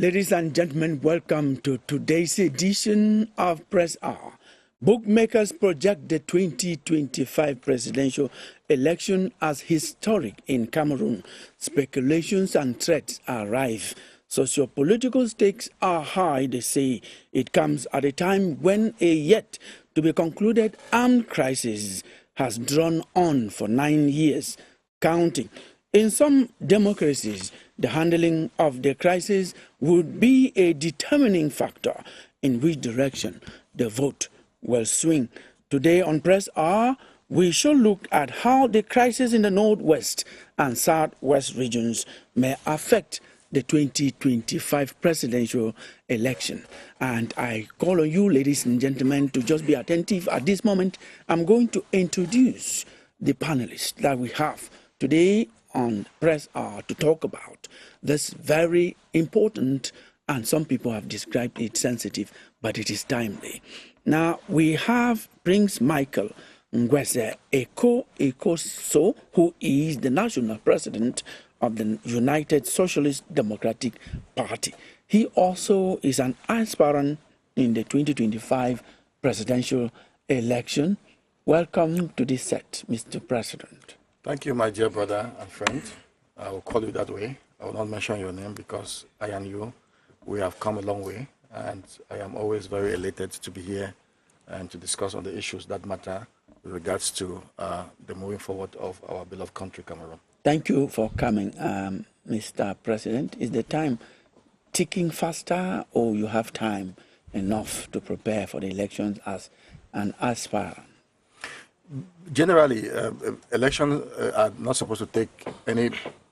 Ladies and gentlemen, welcome to today's edition of Press Hour. Bookmakers project the 2025 presidential election as historic in Cameroon. Speculations and threats are rife. Socio-political stakes are high, they say. It comes at a time when a yet-to-be-concluded armed crisis has drawn on for 9 years, counting. In some democracies, the handling of the crisis would be a determining factor in which direction the vote will swing. Today on Press Hour, we shall look at how the crisis in the Northwest and Southwest regions may affect the 2025 presidential election. And I call on you, ladies and gentlemen, to just be attentive. At this moment, I'm going to introduce the panelists that we have today on Press Hour to talk about this very important, and some people have described it sensitive, but it is timely. Now, we have Prince Michael Ngwese Ekoso, who is the national president of the United Socialist Democratic Party. He also is an aspirant in the 2025 presidential election. Welcome to this set, Mr. President. Thank you, my dear brother and friend. I will call you that way. I will not mention your name because I and you, we have come a long way, and I am always very elated to be here and to discuss on the issues that matter with regards to the moving forward of our beloved country, Cameroon. Thank you for coming, Mr. President. Is the time ticking faster, or you have time enough to prepare for the elections as an aspirant? Generally, elections are not supposed to take any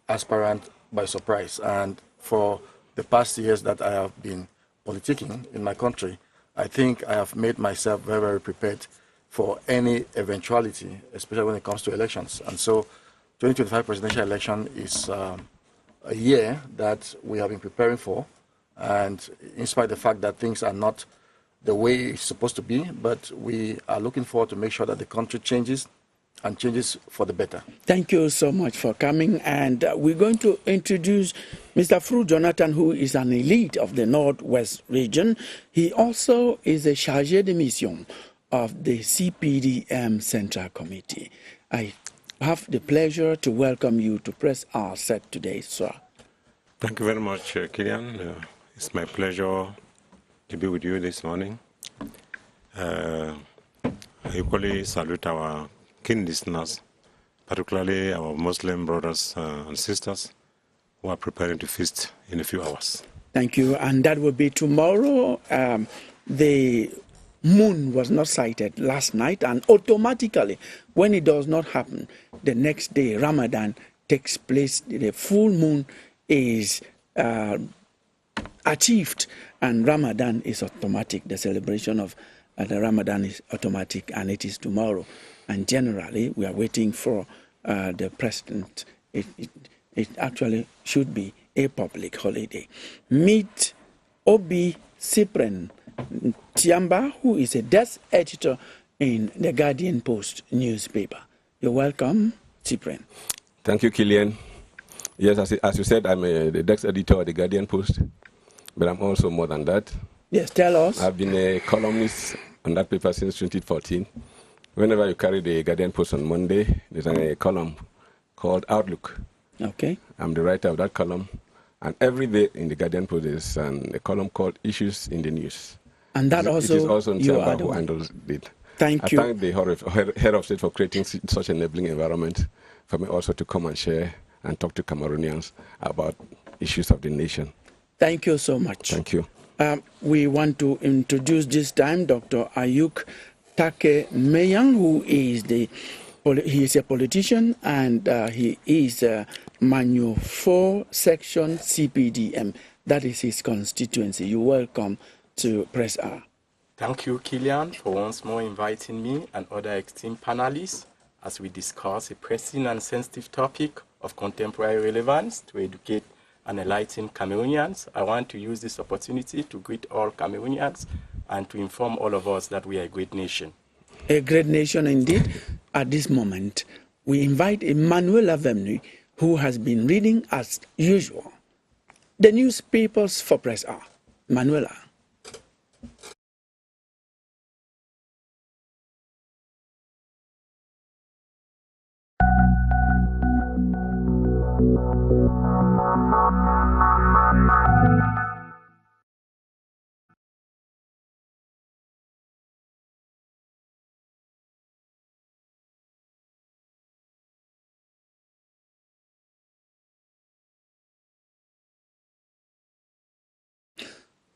aspirant by surprise. And for the past years that I have been politicking in my country, I think I have made myself very, very prepared for any eventuality, especially when it comes to elections. And so 2025 presidential election is a year that we have been preparing for. And in spite of the fact that things are not the way it's supposed to be, but we are looking forward to make sure that the country changes and changes for the better. Thank you so much for coming. And we're going to introduce Mr. Fru Jonathan, who is an elite of the Northwest region. He also is a chargé de mission of the CPDM Central Committee. I have the pleasure to welcome you to Press Hour set today, sir. Thank you very much, Killian. It's my pleasure to be with you this morning. I equally salute our keen listeners, particularly our Muslim brothers and sisters who are preparing to feast in a few hours. Thank you. And that will be tomorrow. The moon was not sighted last night, and automatically, when it does not happen, the next day, Ramadan takes place. The full moon is achieved, and Ramadan is automatic. The celebration of the Ramadan is automatic, and it is tomorrow. And generally, we are waiting for the president. It actually should be a public holiday. Meet Obi Cyprian Tiamba, who is a desk editor in the Guardian Post newspaper. You're welcome, Cyprian. Thank you, Killian. Yes, as you said, I'm the desk editor of the Guardian Post, but I'm also more than that. Yes, tell us. I've been a columnist on that paper since 2014. Whenever you carry the Guardian Post on Monday, there's a column called Outlook. Okay. I'm the writer of that column. And every day in the Guardian Post, there's a column called Issues in the News. And that also, it is also you are who handles it. Thank you. I thank the head of state for creating such an enabling environment for me also to come and share and talk to Cameroonians about issues of the nation. Thank you so much. Thank you. We want to introduce this time Dr. Ayuk Take Meyang, who is he is a politician, and he is Manu 4 Section CPDM. That is his constituency. You're welcome to Press Hour. Thank you, Killian, for once more inviting me and other esteemed panelists as we discuss a pressing and sensitive topic of contemporary relevance to educate and enlighten Cameroonians. I want to use this opportunity to greet all Cameroonians and to inform all of us that we are a great nation. A great nation indeed. At this moment, we invite Emmanuel Avemny, who has been reading as usual The newspapers for Press Hour. Manuela.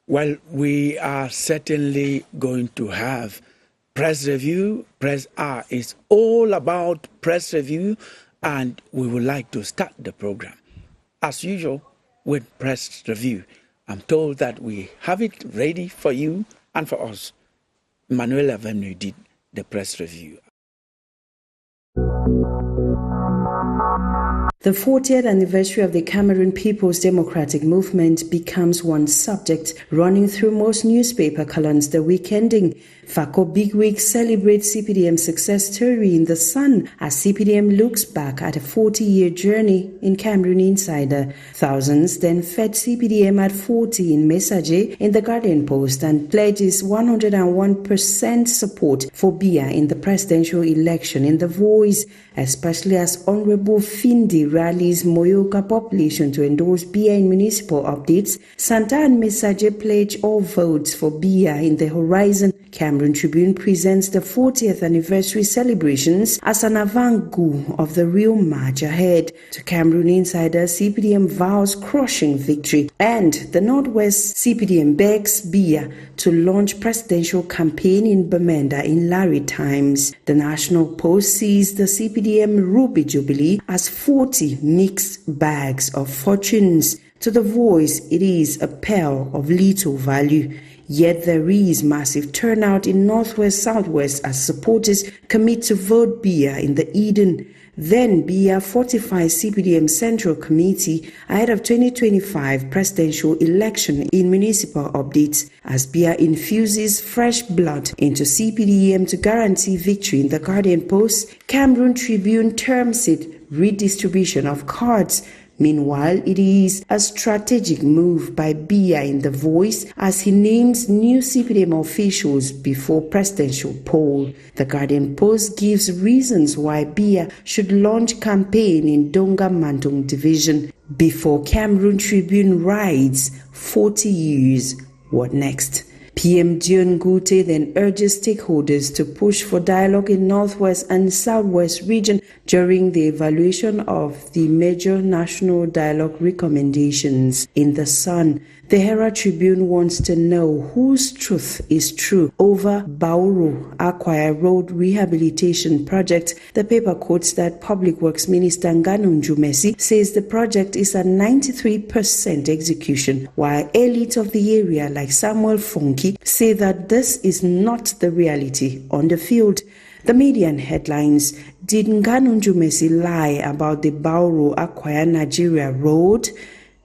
Well, we are certainly going to have press review. Press Hour is all about press review, and we would like to start the program, as usual, with press review. I'm told that we have it ready for you and for us. Manuela Avenue did the press review. The 40th anniversary of the Cameroon People's Democratic Movement becomes one subject running through most newspaper columns the week ending. FACO Bigwig celebrates CPDM's success story in The Sun as CPDM looks back at a 40-year journey in Cameroon Insider. Thousands then fed CPDM at 40 in Messager in the Guardian Post and pledges 101% support for Biya in the presidential election in The Voice, especially as Honorable Findi rallies Moyoka population to endorse Biya in municipal updates. Santa and Messager pledge all votes for Biya in The Horizon. Cameroon Tribune presents the 40th anniversary celebrations as an avant-goût of the real march ahead. To Cameroon Insider, CPDM vows crushing victory, and the Northwest CPDM begs Biya to launch presidential campaign in Bamenda in Larry Times. The National Post sees the CPDM Ruby Jubilee as 40 mixed bags of fortunes. To The Voice, it is a pearl of little value. Yet there is massive turnout in Northwest Southwest as supporters commit to vote Biya in the Eden. Then Biya fortifies CPDM Central Committee ahead of 2025 presidential election in municipal updates as Biya infuses fresh blood into CPDM to guarantee victory in the Guardian Post. Cameroon Tribune terms it redistribution of cards. Meanwhile, it is a strategic move by Biya in The Voice as he names new CPDM officials before presidential poll. The Guardian Post gives reasons why Biya should launch campaign in Donga Mandong division. Before Cameroon Tribune writes, 40 years, what next? PM Dion Gute then urges stakeholders to push for dialogue in Northwest and Southwest region during the evaluation of the major national dialogue recommendations. In The Sun, the Herald Tribune wants to know whose truth is true over Bauru Acquire Road Rehabilitation Project. The paper quotes that Public Works Minister Nganu Njumesi says the project is at 93% execution, while elites of the area like Samuel Fonki say that this is not the reality on the field. The median headlines: did Nganu Njumesi lie about the Bauru Acquire Nigeria Road?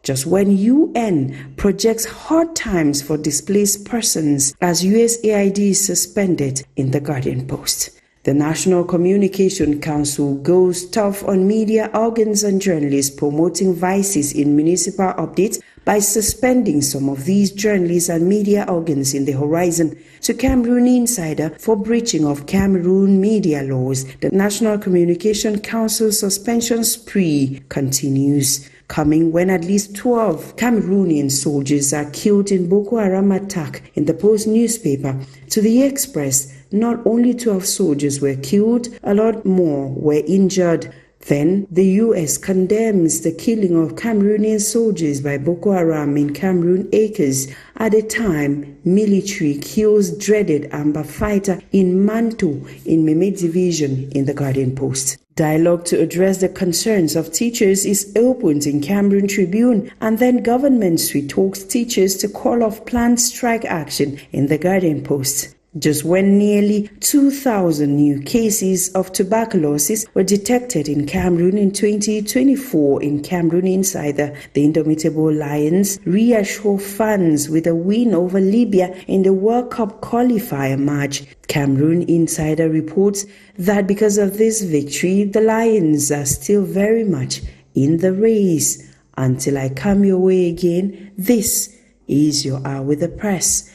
Just when UN projects hard times for displaced persons as USAID is suspended in the Guardian Post. The National Communication Council goes tough on media organs and journalists promoting vices in municipal updates by suspending some of these journalists and media organs in The Horizon. To Cameroon Insider, for breaching of Cameroon media laws, the National Communication Council suspension spree continues, coming when at least 12 Cameroonian soldiers are killed in Boko Haram attack in the Post newspaper. To The Express, not only 12 soldiers were killed, a lot more were injured. Then, the U.S. condemns the killing of Cameroonian soldiers by Boko Haram in Cameroon Acres at a time military kills dreaded Amba fighter in Manto in Meme Division in the Guardian Post. Dialogue to address the concerns of teachers is opened in Cameroon Tribune, and then government talks teachers to call off planned strike action in the Guardian Post. Just when nearly 2,000 new cases of tuberculosis were detected in Cameroon in 2024 in Cameroon Insider, the Indomitable Lions reassure fans with a win over Libya in the World Cup qualifier match. Cameroon Insider reports that because of this victory, the Lions are still very much in the race. Until I come your way again, this is your Hour with the Press.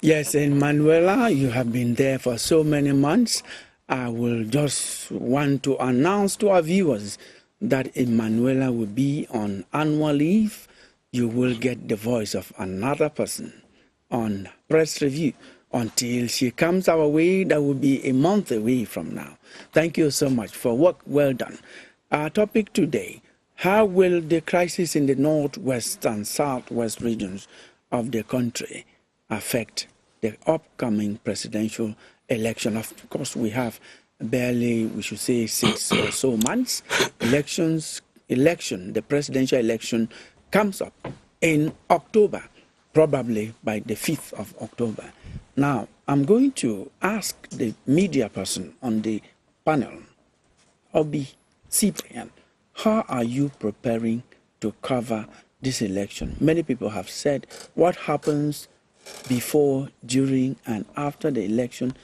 Yes, in Manuela, you have been there for so many months. I will just want to announce to our viewers that Emanuela will be on annual leave. You will get the voice of another person on Press Review until she comes our way. That will be a month away from now. Thank you so much for work well done. Our topic today: how will the crisis in the northwest and southwest regions of the country affect the upcoming presidential election? Of course, we have barely, we should say, 6 or so months. The presidential election comes up in October, probably by the 5th of October. Now, I'm going to ask the media person on the panel, Obi Cyprian, how are you preparing to cover this election? Many people have said what happens before, during, and after the election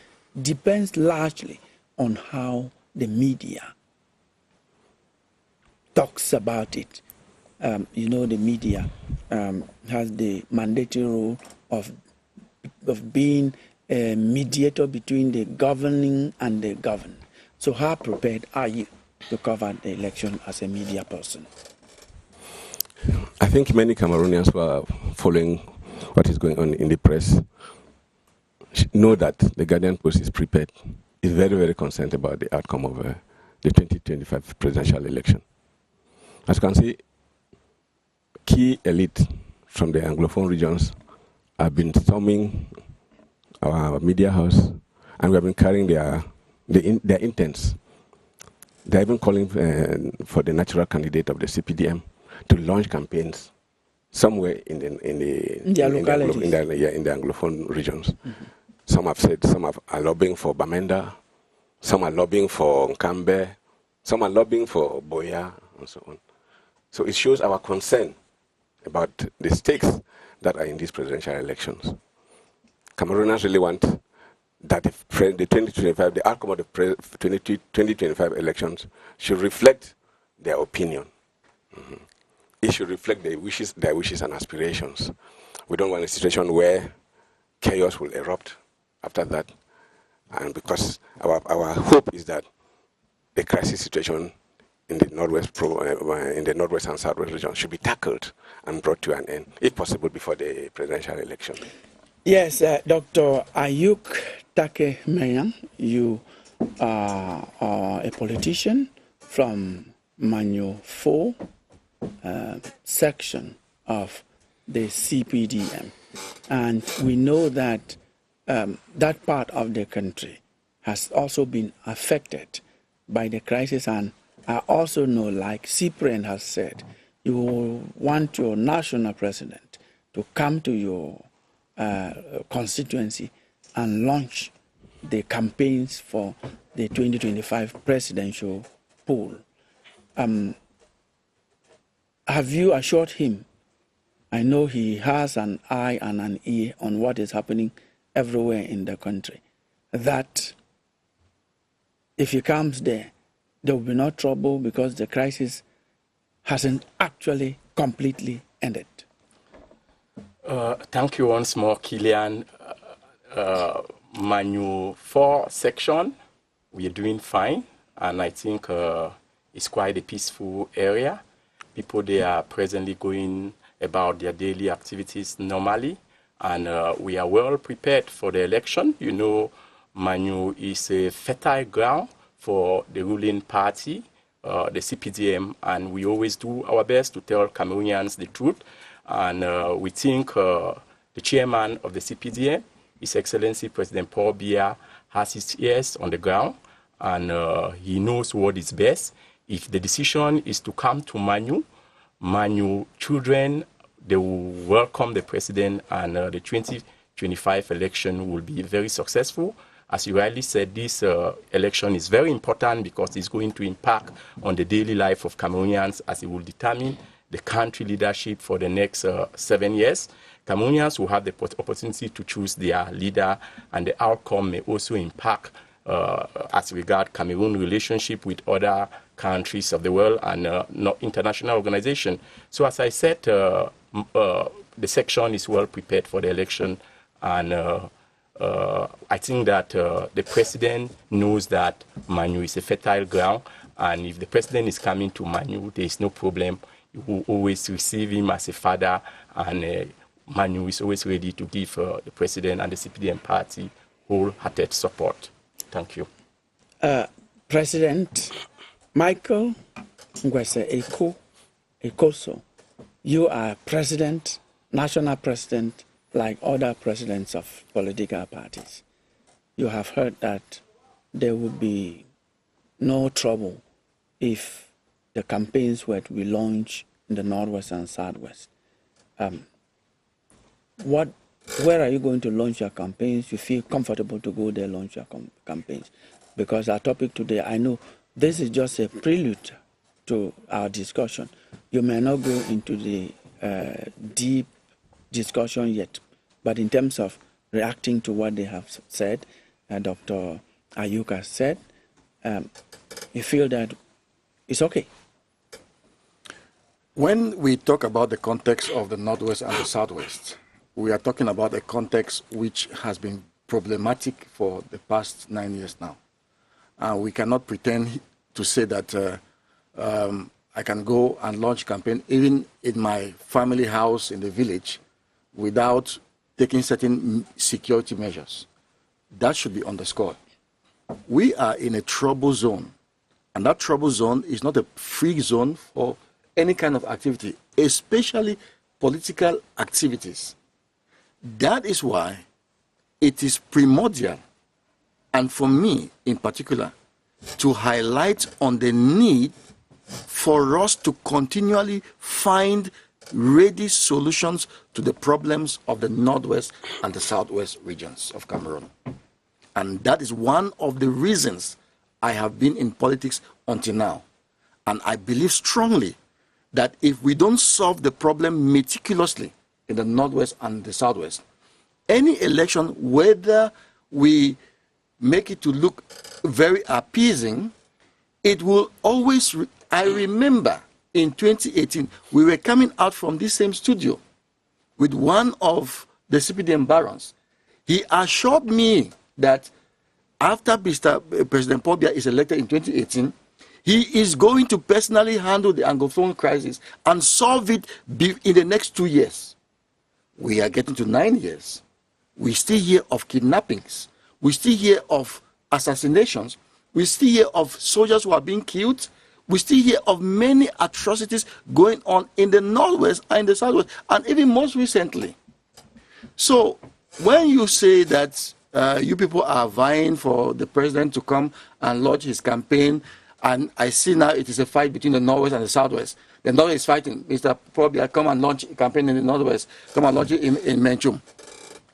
depends largely on how the media talks about it. The media has the mandatory role of being a mediator between the governing and the governed. So how prepared are you to cover the election as a media person? I think many Cameroonians who are following what is going on in the press know that the Guardian Post is prepared, is very, very concerned about the outcome of the 2025 presidential election. As you can see, key elite from the Anglophone regions have been storming our media house, and we have been carrying their intents. They're even calling for the natural candidate of the CPDM to launch campaigns somewhere in the Anglophone regions. Mm-hmm. Some have said are lobbying for Bamenda, some are lobbying for Nkambe, some are lobbying for Boya, and so on. So it shows our concern about the stakes that are in these presidential elections. Cameroonians really want that the outcome of the 2025 elections should reflect their opinion. Mm-hmm. It should reflect their wishes and aspirations. We don't want a situation where chaos will erupt after that. And because our hope is that the crisis situation in the northwest and southwest region should be tackled and brought to an end, if possible, before the presidential election. Yes, Dr. Ayuk Take-Meyang, you are a politician from Manyo 4 section of the CPDM. And we know that that part of the country has also been affected by the crisis. And I also know, like Cyprian has said, you want your national president to come to your constituency and launch the campaigns for the 2025 presidential poll. Have you assured him? I know he has an eye and an ear on what is happening everywhere in the country, that if he comes there, there will be no trouble because the crisis hasn't actually completely ended. Thank you once more, Kilian. Manu 4 section, we are doing fine, and I think it's quite a peaceful area. People there are presently going about their daily activities normally, and we are well prepared for the election. You know, Manu is a fertile ground for the ruling party, the CPDM, and we always do our best to tell Cameroonians the truth. And we think the chairman of the CPDM, His Excellency President Paul Biya, has his ears on the ground, and he knows what is best. If the decision is to come to Manu children, they will welcome the president, and the 2025 election will be very successful. As you rightly said, this election is very important because it's going to impact on the daily life of Cameroonians, as it will determine the country leadership for the next 7 years. Cameroonians will have the opportunity to choose their leader, and the outcome may also impact as regard Cameroon relationship with other countries of the world and not international organization. So as I said, the section is well prepared for the election, and I think that the president knows that Manu is a fertile ground, and if the president is coming to Manu, there is no problem. You will always receive him as a father, and Manu is always ready to give the president and the CPDM party wholehearted support. Thank you. President Michael Ngwese Ekoso, you are president, national president, like other presidents of political parties. You have heard that there would be no trouble if the campaigns were to be launched in the Northwest and Southwest. Where are you going to launch your campaigns? You feel comfortable to go there launch your campaigns? Because our topic today, I know this is just a prelude to our discussion. You may not go into the deep discussion yet, but in terms of reacting to what they have said, Dr. Ayuka said, you feel that it's okay? When we talk about the context of the Northwest and the Southwest, we are talking about a context which has been problematic for the past 9 years now. We cannot pretend to say that I can go and launch a campaign even in my family house in the village without taking certain security measures. That should be underscored. We are in a trouble zone, and that trouble zone is not a free zone for any kind of activity, especially political activities. That is why it is primordial, and for me in particular, to highlight on the need for us to continually find ready solutions to the problems of the Northwest and the Southwest regions of Cameroon. And that is one of the reasons I have been in politics until now. And I believe strongly that if we don't solve the problem meticulously in the Northwest and the Southwest, any election, whether we make it to look very appeasing, it will always, I remember in 2018, we were coming out from this same studio with one of the CPDM barons. He assured me that after President Paul Biya is elected in 2018, he is going to personally handle the Anglophone crisis and solve it in the next 2 years. We are getting to 9 years. We still hear of kidnappings. We still hear of assassinations. We still hear of soldiers who are being killed. We still hear of many atrocities going on in the Northwest and in the Southwest, and even most recently. So when you say that you people are vying for the president to come and launch his campaign, and I see now it is a fight between the Northwest and the Southwest. The Northwest is fighting, Mr. Probia, come and launch a campaign in the Northwest, come and launch it in Menchum.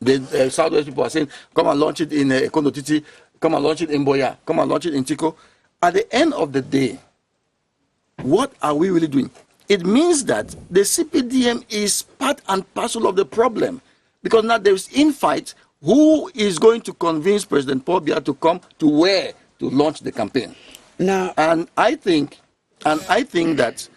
The Southwest people are saying, come and launch it in Kondotiti, come and launch it in Boya, come and launch it in Tiko. At the end of the day, what are we really doing? It means that the CPDM is part and parcel of the problem, because now there is infight. Who is going to convince President Paul Biya to come to where to launch the campaign? Now, and I think that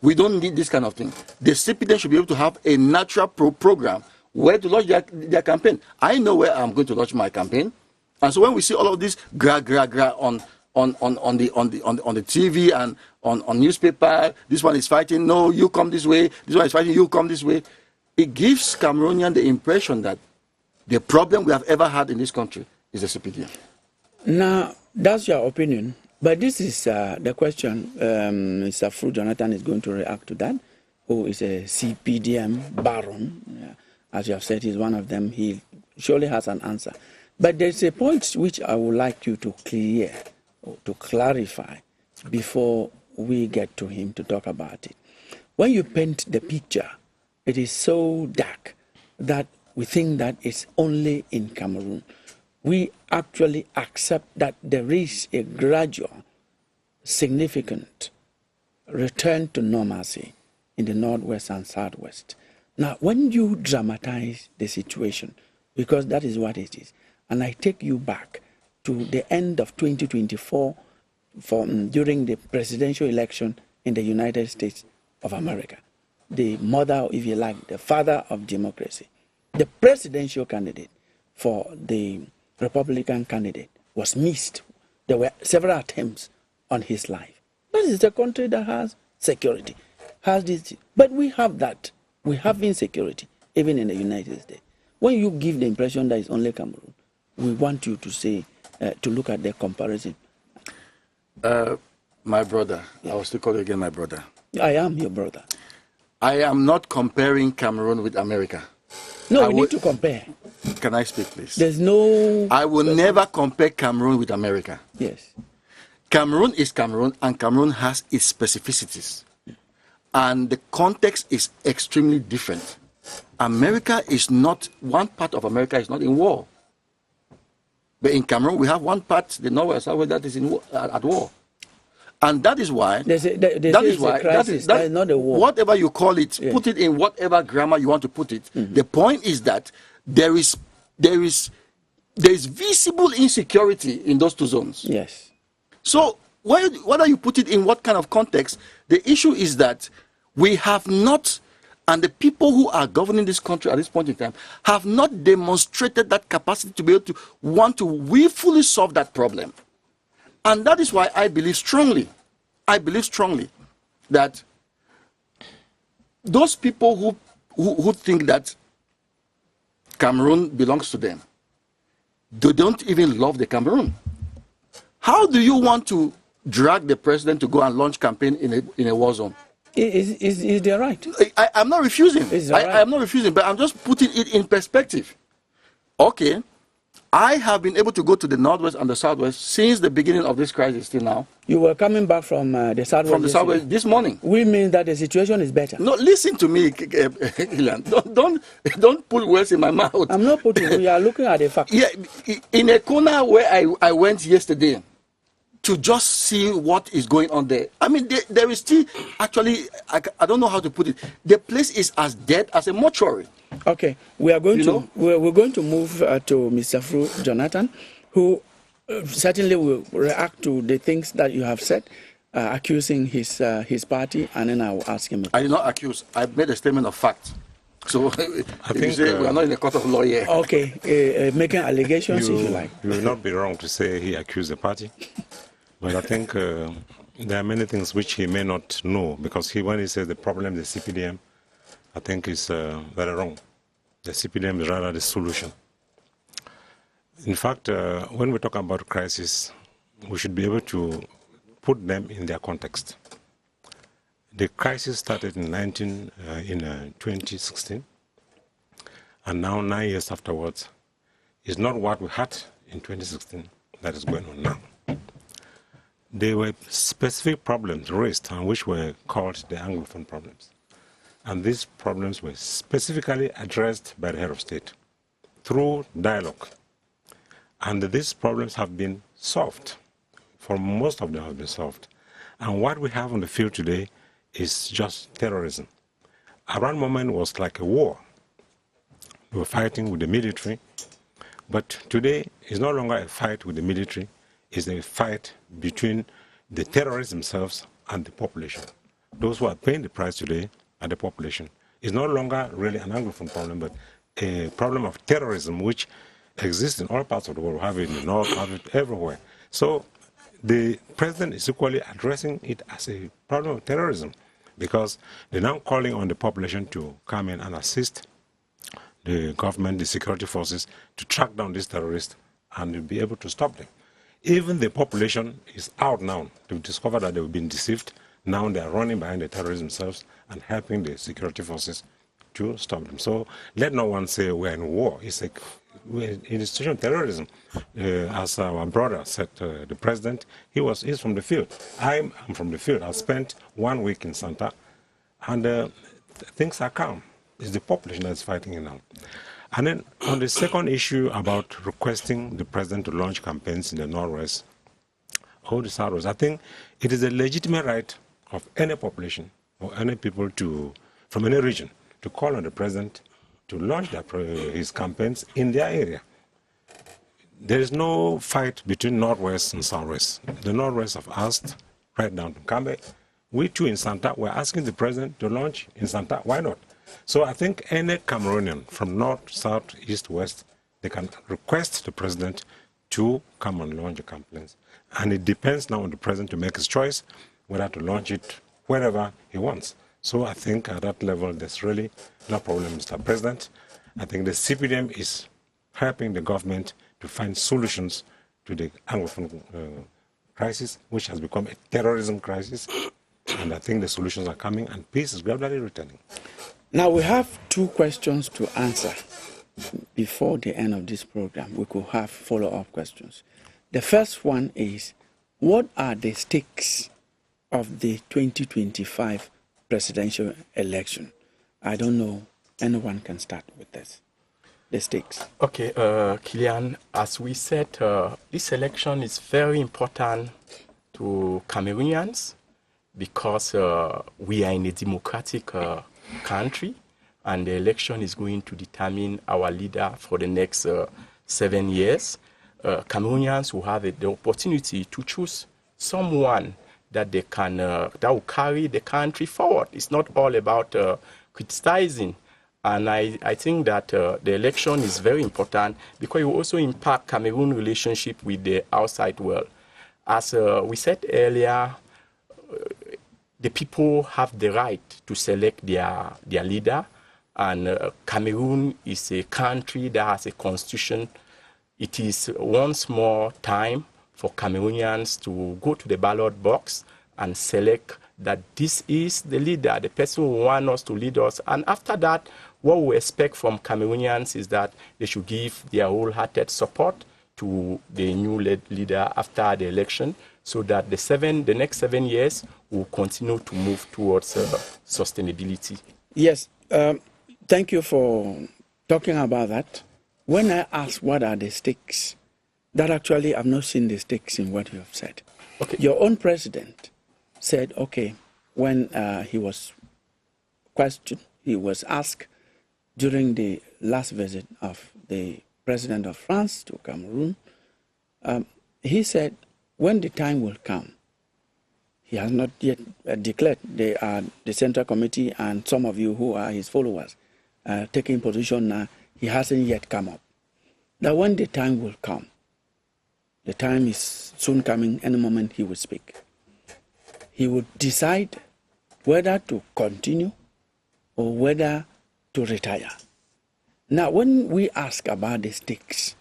we don't need this kind of thing. The CPDM should be able to have a natural program where to launch their campaign. I know where I'm going to launch my campaign, and so when we see all of this gra on the TV and on newspaper, this one is fighting, no, you come this way, this one is fighting, you come this way, it gives Cameroonian the impression that the problem we have ever had in this country is the CPDM. Now, that's your opinion, but this is the question. Mr. Fru Jonathan is going to react to that, who is a CPDM baron. As you have said, he's one of them. He surely has an answer. But there's a point which I would like you to clear, or to clarify, before we get to him to talk about it. When you paint the picture, it is so dark that we think that it's only in Cameroon. We actually accept that there is a gradual, significant return to normalcy in the Northwest and Southwest. Now, when you dramatize the situation, because that is what it is, and I take you back to the end of 2024 during the presidential election in the United States of America. The mother, if you like, the father of democracy. The presidential candidate for the Republican candidate was missed. There were several attempts on his life. This is a country that has security, has this, but we have that. We have insecurity, even in the United States. When you give the impression that it's only Cameroon, we want you to say, to look at the comparison. My brother, I will still call you again my brother. I am your brother. I am not comparing Cameroon with America. No, we need to compare. Can I speak, please? There's no... I will never compare Cameroon with America. Yes. Cameroon is Cameroon, and Cameroon has its specificities. And the context is extremely different. America is not, one part of America is not in war. But in Cameroon, we have one part, the North and South, that is at war. And that is why, that is not a war. Whatever you call it, put it in whatever grammar you want to put it. The point is that there is visible insecurity in those two zones. Yes. So whether you put it in what kind of context, the issue is that we have not, and the people who are governing this country at this point in time have not demonstrated that capacity to be able to want to willfully solve that problem. And that is why I believe strongly that those people who think that Cameroon belongs to them, they don't even love the Cameroon. How do you want to drag the president to go and launch campaign in a war zone? Is there right? I'm not refusing. I'm not refusing, but I'm just putting it in perspective. Okay, I have been able to go to the Northwest and the Southwest since the beginning of this crisis till now. You were coming back from the Southwest? From the Southwest this morning. We mean that the situation is better. No, listen to me, Ilan. Don't put words in my mouth. I'm not putting. We are looking at the facts. Yeah, in a corner where I went yesterday to just see what is going on there. I mean, there is still, actually, I don't know how to put it. The place is as dead as a mortuary. Okay, we are going we're going to move to Mr. Fru Jonathan, who certainly will react to the things that you have said, accusing his party, and then I will ask him. I did not accuse. I made a statement of fact. So I think we are not in a court of law yet. Okay, making allegations if you like. You will not be wrong to say he accused the party, but I think there are many things which he may not know, because when he says the problem is the CPDM, I think is very wrong. The CPDM is rather the solution. In fact, when we talk about crisis, we should be able to put them in their context. The crisis started in 2016, and now 9 years afterwards, is not what we had in 2016 that is going on now. There were specific problems raised, and which were called the Anglophone problems. And these problems were specifically addressed by the head of state through dialogue. And these problems have been solved. For most of them have been solved. And what we have on the field today is just terrorism. At one moment was like a war. We were fighting with the military. But today is no longer a fight with the military. It's a fight between the terrorists themselves and the population. Those who are paying the price today are the population. It's no longer really an Anglophone problem, but a problem of terrorism which exists in all parts of the world. We have it in the north, have it everywhere. So the president is equally addressing it as a problem of terrorism, because they're now calling on the population to come in and assist the government, the security forces, to track down these terrorists and be able to stop them. Even the population is out now to discover that they've been deceived. Now they are running behind the terrorists themselves and helping the security forces to stop them. So let no one say we're in war. It's like we're in a situation of terrorism. As our brother said, the president, he's from the field. I'm from the field. I spent 1 week in Santa, and things are calm. It's the population that's fighting it now. And then on the second issue about requesting the president to launch campaigns in the Northwest or the Southwest, I think it is a legitimate right of any population or any people from any region to call on the president to launch his campaigns in their area. there is no fight between Northwest and Southwest. The Northwest have asked right down to Kambe. We too in Santa, we're asking the president to launch in Santa. Why not? So I think any Cameroonian from north, south, east, west, they can request the president to come and launch the campaigns. And it depends now on the president to make his choice whether to launch it wherever he wants. So I think at that level, there's really no problem, Mr. President. I think the CPDM is helping the government to find solutions to the Anglophone crisis, which has become a terrorism crisis. And I think the solutions are coming and peace is gradually returning. Now we have 2 questions to answer before the end of this program. We could have follow-up questions. The first one is, what are the stakes of the 2025 presidential election? I don't know. Anyone can start with this. The stakes. Okay, Kilian, as we said, this election is very important to Cameroonians because we are in a democratic country, and the election is going to determine our leader for the next 7 years. Cameroonians will have the opportunity to choose someone that they can that will carry the country forward. It's not all about criticizing. And I think that the election is very important because it will also impact Cameroon's relationship with the outside world. As we said earlier, the people have the right to select their leader, and Cameroon is a country that has a constitution. It is once more time for Cameroonians to go to the ballot box and select that this is the leader, the person who wants us to lead us. And after that, what we expect from Cameroonians is that they should give their wholehearted support to the new leader after the election, so that the next 7 years will continue to move towards sustainability. Yes, thank you for talking about that. When I asked what are the stakes, that actually I've not seen the stakes in what you have said. Okay. Your own president said, okay, when he was questioned, he was asked during the last visit of the president of France to Cameroon, he said, when the time will come, he has not yet declared, the Central Committee and some of you who are his followers taking position now, he hasn't yet come up. That when the time will come, the time is soon coming, any moment he will speak. He would decide whether to continue or whether to retire. Now, when we ask about the stakes,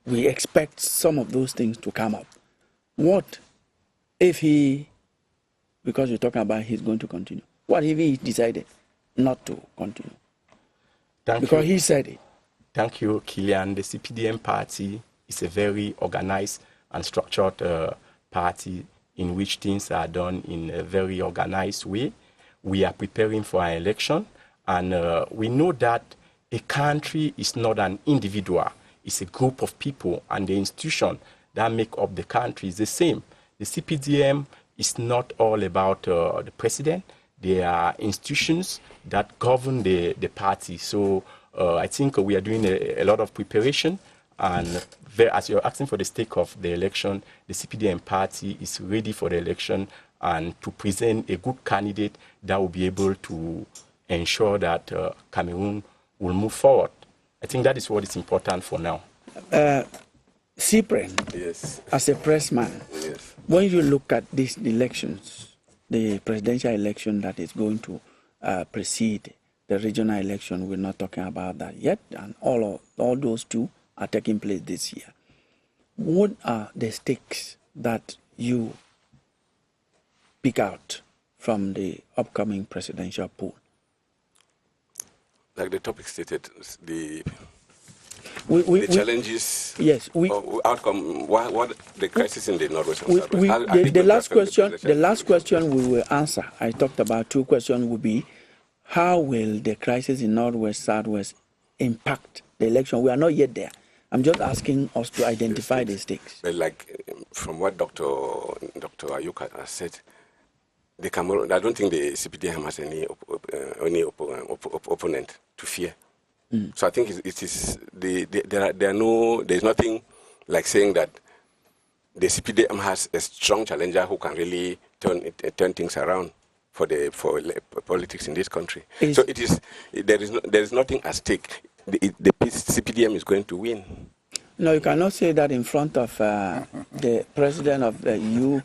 we expect some of those things to come up. What if he, because you're talking about he's going to continue, what if he decided not to continue? Because he said it. Thank you, Kilian. The CPDM party is a very organized and structured party in which things are done in a very organized way. We are preparing for an election, and we know that a country is not an individual. It's a group of people, and the institution that make up the country is the same. The CPDM is not all about the president. There are institutions that govern the party. So I think we are doing a lot of preparation, and as you're asking for the stake of the election, the CPDM party is ready for the election and to present a good candidate that will be able to ensure that Cameroon will move forward. I think that is what is important for now. Cyprian, Yes. as a pressman, Yes. when you look at these elections, the presidential election that is going to precede the regional election, we're not talking about that yet, and all those two are taking place this year. What are the stakes that you pick out from the upcoming presidential poll? Like the topic stated, the The challenges, yes, outcome, what the crisis in the Northwest and Southwest. the last question we will answer, I talked about 2 questions, will be how will the crisis in Northwest, Southwest impact the election? We are not yet there. I'm just asking us to identify the stakes. But like from what Dr. Ayuka has said, the Cameroon, I don't think the CPDM has any opponent to fear. So I think it is there is nothing like saying that the CPDM has a strong challenger who can really turn things around for politics in this country. So there is nothing at stake. The CPDM is going to win. No, you cannot say that in front of the president of the US.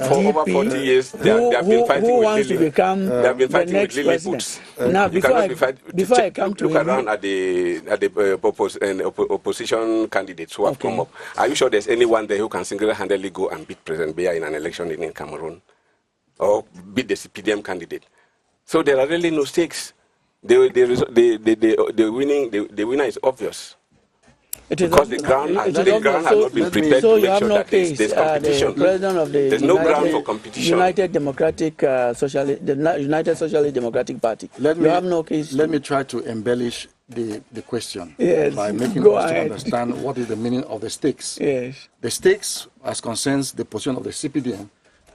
For over 40 years, they have been fighting with Lily. They have been fighting with Lily Boots. Now, before I come to look around at the opposition candidates who have come up. Are you sure there's anyone there who can single-handedly go and beat President Biya in an election in Cameroon, or beat the CPDM candidate? So there are really no stakes. The winner is obvious. Because the ground has not been prepared to make sure that there's competition. The president of the there's no ground for competition. United Socialist Democratic Party. You have no case. Let me try to embellish the question by making us to understand what is the meaning of the stakes. Yes. The stakes as concerns the position of the CPDM,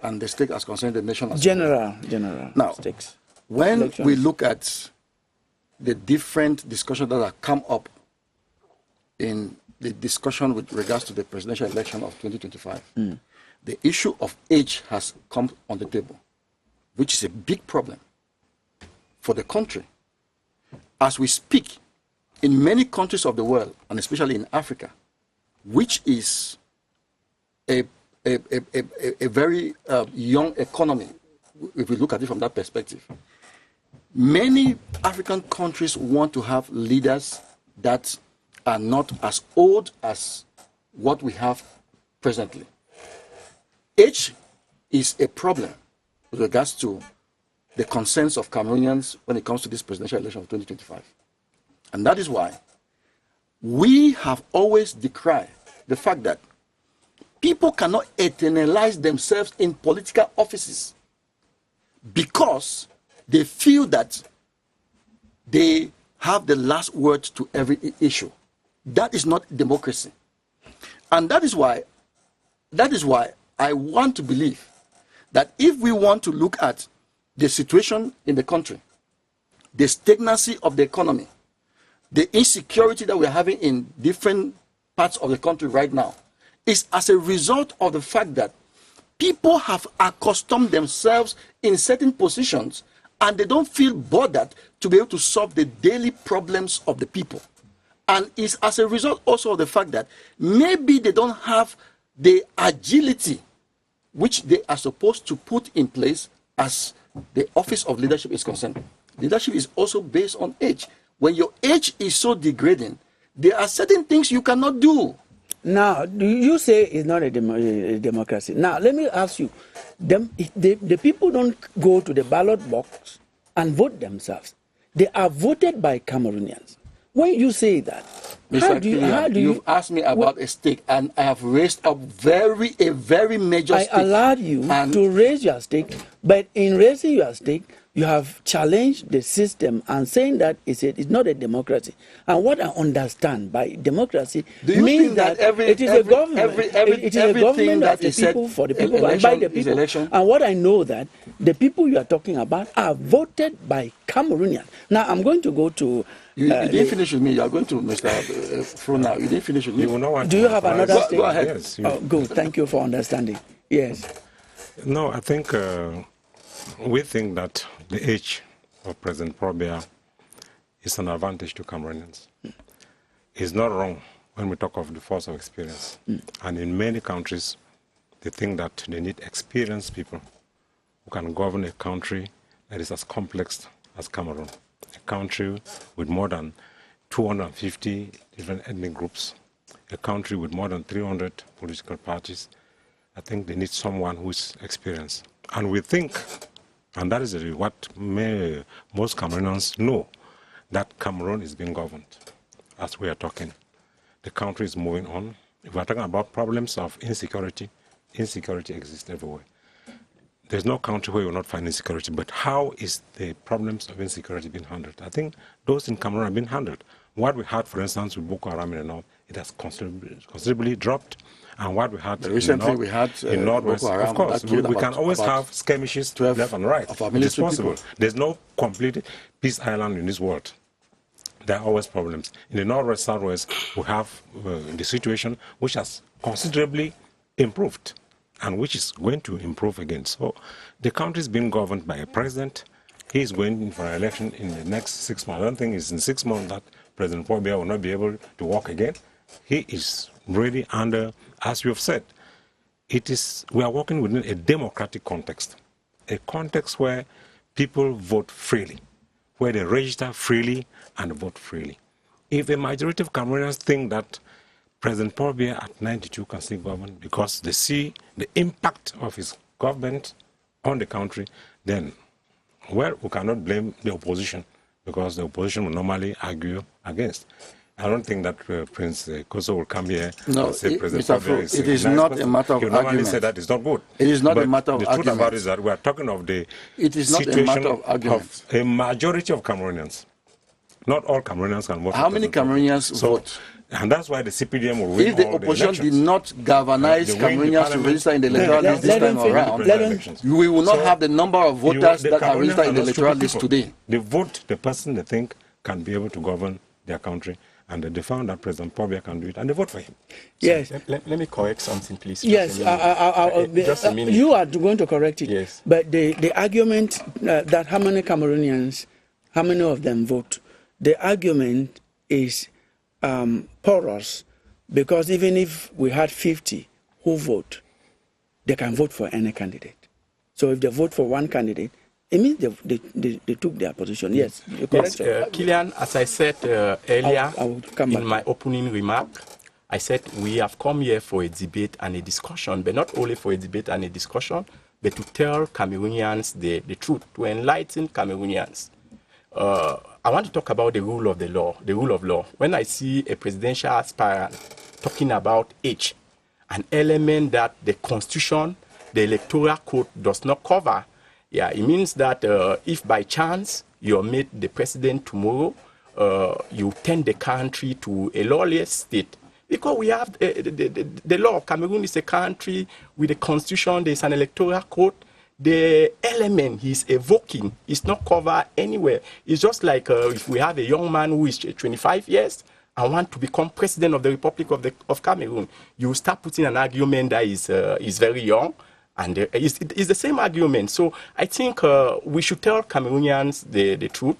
and the stake as concerns the nation as general now, stakes. When we look at the different discussions that have come up in the discussion with regards to the presidential election of 2025, the issue of age has come on the table, which is a big problem for the country. As we speak, in many countries of the world, and especially in Africa, which is a very young economy, if we look at it from that perspective, many African countries want to have leaders that are not as old as what we have presently. Age is a problem with regards to the concerns of Cameroonians when it comes to this presidential election of 2025. And that is why we have always decried the fact that people cannot eternalize themselves in political offices because they feel that they have the last word to every issue. That is not democracy. And that is why I want to believe that if we want to look at the situation in the country, the stagnancy of the economy, the insecurity that we're having in different parts of the country right now, is as a result of the fact that people have accustomed themselves in certain positions and they don't feel bothered to be able to solve the daily problems of the people. And it's as a result also of the fact that maybe they don't have the agility which they are supposed to put in place as the office of leadership is concerned. Leadership is also based on age. When your age is so degrading, there are certain things you cannot do. Now, you say it's not a democracy. Now, let me ask you, the people don't go to the ballot box and vote themselves. They are voted by Cameroonians. When you say that, how do you've asked me about a stake, and I have raised up a very major stake. I allowed you to raise your stake, but in raising your stake, you have challenged the system and saying that it's not a democracy. And what I understand by democracy means that it is a government. It is a government of the people, for the people, and by the people. And what I know that the people you are talking about are voted by Cameroonians. Now, I'm going to go to... You didn't finish with me. You are going to Mr. Fro now. You didn't finish with me. Do you have another stake? Go ahead. Yes, good. Thank you for understanding. Yes. No, I think we think that the age of President Biya is an advantage to Cameroonians. It's not wrong when we talk of the force of experience. And in many countries, they think that they need experienced people who can govern a country that is as complex as Cameroon. A country with more than 250 different ethnic groups, a country with more than 300 political parties. I think they need someone who is experienced. And we think, and that is what most Cameroonians know, that Cameroon is being governed as we are talking. The country is moving on. If we're talking about problems of insecurity, insecurity exists everywhere. There's no country where you will not find insecurity, but how is the problems of insecurity being handled? I think those in Cameroon have been handled. What we had, for instance, with Boko Haram in the north, it has considerably dropped. And what we had recently, we had in Northwest, Boko Haram, of course, we can always have skirmishes left and right. It's possible. There's no complete peace island in this world. there are always problems. In the Northwest, Southwest, we have the situation which has considerably improved and which is going to improve again. So the country is being governed by a president. He is going in for an election in the next 6 months. I don't think it's in 6 months that President Paul Biya will not be able to walk again. He is really under, as you have said, we are working within a democratic context, a context where people vote freely, where they register freely and vote freely. If a majority of Cameroonians think that President Paul Biya at 92 can still govern because they see the impact of his government on the country, then, well, we cannot blame the opposition because the opposition will normally argue against. I don't think that Prince Kosso will come here and say President Paul Biya is it is not a matter of argument. He normally argument. say that it's not good. It is not but a matter of the argument. truth about it is that we are talking of the it is not situation a matter of argument. a majority of Cameroonians. Not all Cameroonians can vote. How many Cameroonians vote? And that's why the CPDM will win If the all opposition the did not galvanize Cameroonians to register in the electoral list this time around, we will not have the number of voters that are registered in the electoral list today. They vote the person they think can be able to govern their country, and they found that President Paul Biya can do it, and they vote for him. Yes. Let me correct something, please. Yes, Just a minute. you are going to correct it. Yes. But the argument that how many Cameroonians, how many of them vote, the argument is porous, because even if we had 50 who vote, they can vote for any candidate. So if they vote for one candidate, it means they took their position. Yes, you're correct. Yes, Kilian, as I said earlier I will come back. in my opening remark, I said we have come here for a debate and a discussion, but not only for a debate and a discussion, but to tell Cameroonians the truth, to enlighten Cameroonians. I want to talk about the rule of the law, the rule of law. When I see a presidential aspirant talking about age, an element that the Constitution, the Electoral Code does not cover, yeah, it means that if by chance you're made the president tomorrow, you turn the country to a lawless state. Because we have the law. Cameroon is a country with a constitution, there's an electoral code. The element he's evoking is not covered anywhere. It's just like if we have a young man who is 25 years and want to become president of the Republic of Cameroon, you start putting an argument that is very young. And it's the same argument. So I think we should tell Cameroonians the truth.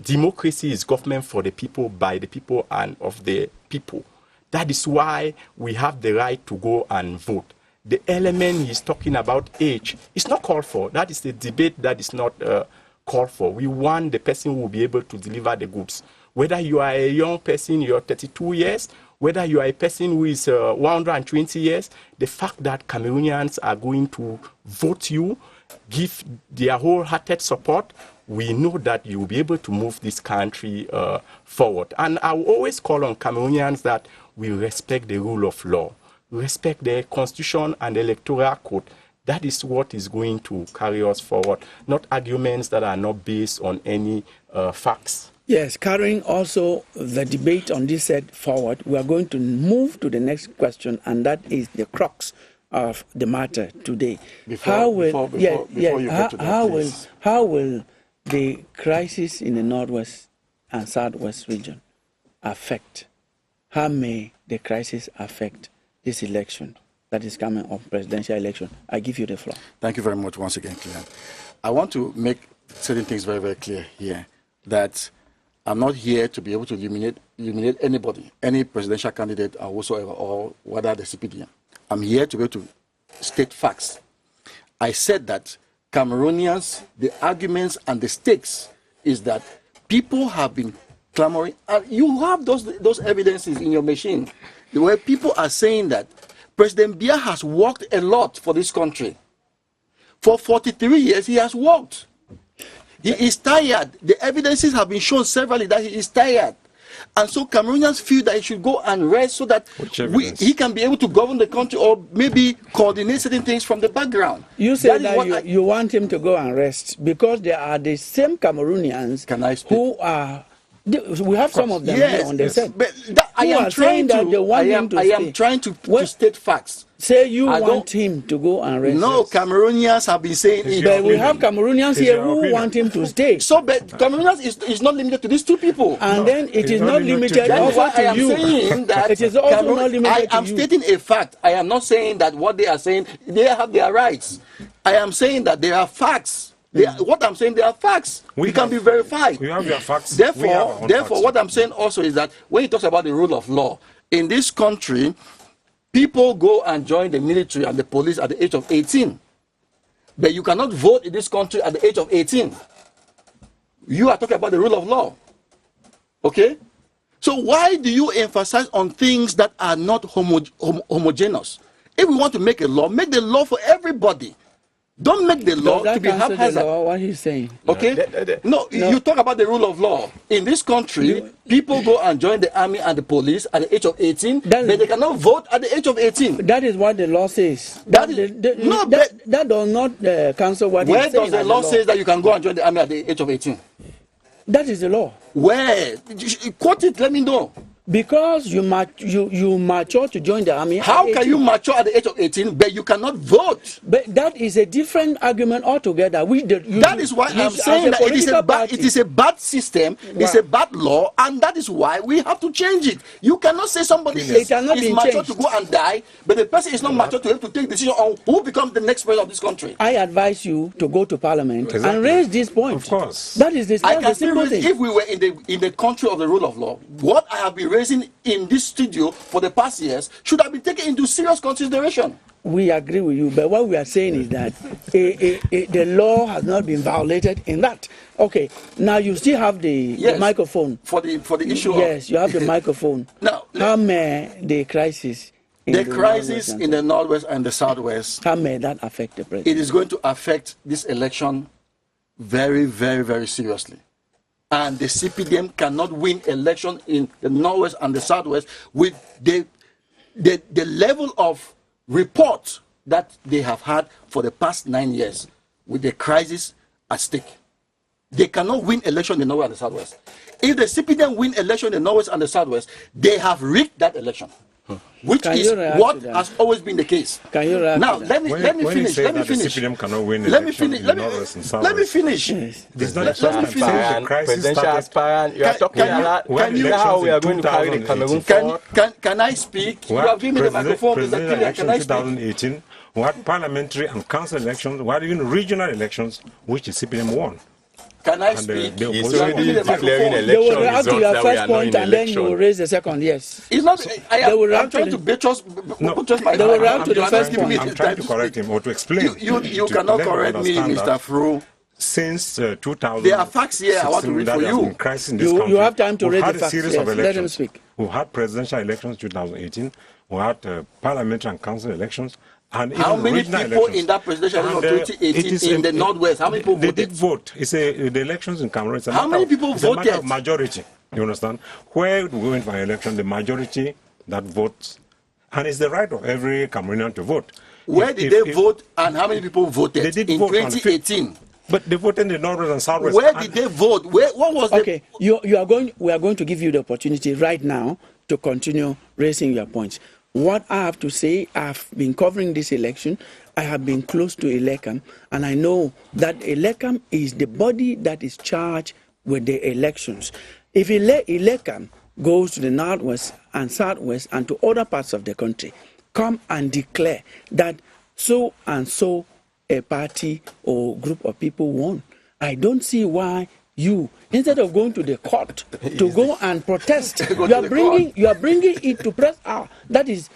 Democracy is government for the people, by the people, and of the people. That is why we have the right to go and vote. The element he's talking about, age, is not called for. That is the debate that is not called for. We want the person who will be able to deliver the goods. Whether you are a young person, you're 32 years, whether you are a person who is 120 years, the fact that Cameroonians are going to vote you, give their wholehearted support, we know that you will be able to move this country forward. And I will always call on Cameroonians that we respect the rule of law, respect the Constitution and the Electoral Code. That is what is going to carry us forward, not arguments that are not based on any facts. Yes, carrying also the debate on this set forward, we are going to move to the next question, and that is the crux of the matter today. How will the crisis in the Northwest and Southwest region affect? How may the crisis affect this election that is coming up, presidential election? I give you the floor. Thank you very much once again, Kilian. I want to make certain things very, very clear here, that I'm not here to be able to eliminate anybody, any presidential candidate or whatsoever, or whether the CPDM. I'm here to be able to state facts. I said that Cameroonians, the arguments and the stakes is that people have been clamoring, and you have those evidences in your machine, where people are saying that President Biya has worked a lot for this country. For 43 years, he has worked. He is tired. The evidences have been shown severally that he is tired. And so Cameroonians feel that he should go and rest so that he can be able to govern the country, or maybe coordinate certain things from the background. You say that you want him to go and rest because there are the same Cameroonians who are We have some of them here on the set. But that, I Who am are trying saying that to. they want I him am. to I am stay. trying to Well, state facts. Say you I want don't- him to go and rest. No, Cameroonians have been saying it. But we have Cameroonians It's here your who opinion. want him to stay. So, but Cameroonians is not limited to these two people. And then it it's is not not limited limited to That is why also I to am you. saying that It is also Cameroon- not limited I to am you. stating a fact. I am not saying that what they are saying, they have their rights. I am saying that there are facts. What I'm saying, there are facts. We It can have- be verified. You have your facts. We have our Therefore, own therefore, facts. what I'm saying also is that when he talks about the rule of law, in this country, people go and join the military and the police at the age of 18. But you cannot vote in this country at the age of 18. You are talking about the rule of law. Okay? So why do you emphasize on things that are not homogeneous? If we want to make a law, make the law for everybody. Don't make the law Does to that be cancel the haphazard. law, what he's saying? Okay? No, you talk about the rule of law. In this country, people go and join the army and the police at the age of 18, That is- but they cannot vote at the age of 18. That is what the law says. That That, is- no, that does not cancel what Where he's saying. does the as law say that you can go and join the army at the age of 18? That is the law. Where? Quote it, let me know. Because you mature to join the army. How at can 18. you mature at the age of 18, but you cannot vote? But that is a different argument altogether. That is why I'm saying that it is a bad system, it's a bad law, and that is why we have to change it. You cannot say somebody is cannot be mature changed. to go and die, but the person is not mature to have to take decision on who becomes the next president of this country. I advise you to go to parliament and Exactly. raise this point. Of course. That is the, I that's can the still simple reason thing. if we were in the country of the rule of law, what I have been raising in this studio for the past years should have been taken into serious consideration. We agree with you, but what we are saying is that the law has not been violated in that. Okay, now you still have the microphone. For the issue Yes, you have the microphone. Now, how may the crisis in the crisis in the Northwest and the Southwest, how may that affect the president? it is going to affect this election very, very, very seriously. And the CPDM cannot win election in the Northwest and the Southwest with the level of report that they have had for the past 9 years with the crisis at stake. They cannot win election in the Northwest and the Southwest. If the CPDM win election in the Northwest and the Southwest, they have rigged that election. Which Can is you react what to that? has always been the case. Can you react Now to that? let me When finish. you say Let me that the finish. CPDM cannot win Let me election finish. in Let Northwest and me Southwest. finish. Yes. It's not Let me finish. the crisis Presidential started. aspirant, you are Can- talking can you- a lot. can you- Is that how we are elections going in to carry the Cameroon 2018? forward? Can I speak? You What have given me the microphone, Mr. presidential Killian. election Can I speak? 2018, what parliamentary and council elections, what even regional elections, which the CPM won. Can I And speak? the He's opposition- already Give me the declaring microphone. They will election react to results your that we first are not point in and then you will election. raise the second. Yes. It's not. They will I'm react trying to to the- buttress my. They will react I'm to the just first giving me point. the I'm trying time to to correct speak. him or to explain. You to cannot let him correct me, understand Mr. that Fru. Since 2000, There are facts here I want to read for you. Crisis in this You country, have time to we've read had the a facts. series Yes, of let elections. him speak. We had presidential elections 2018. We had parliamentary and council elections. And How even many regional people elections. in that presidential election of And, it 2018 is in the Northwest? How many people They voted? did vote. The elections in Cameroon. It's a How matter many of- people it's a matter of voted? majority. You understand? Where we went for an election, the majority that votes, and it's the right of every Cameroonian to vote. Where If- did if- they if- vote and how many people voted They did in vote on the 2018? But they voted in the Northwest and Southwest. Where And- did they vote? What was the Okay, we are going to give you the opportunity right now to continue raising your points. What I have to say, I've been covering this election. I have been close to ELECAM, and I know that ELECAM is the body that is charged with the elections. If ELECAM goes to the Northwest and Southwest and to other parts of the country, come and declare that so and so a party or group of people won, I don't see why you, instead of going to the court to go and protest, you are bringing it to press hour. That is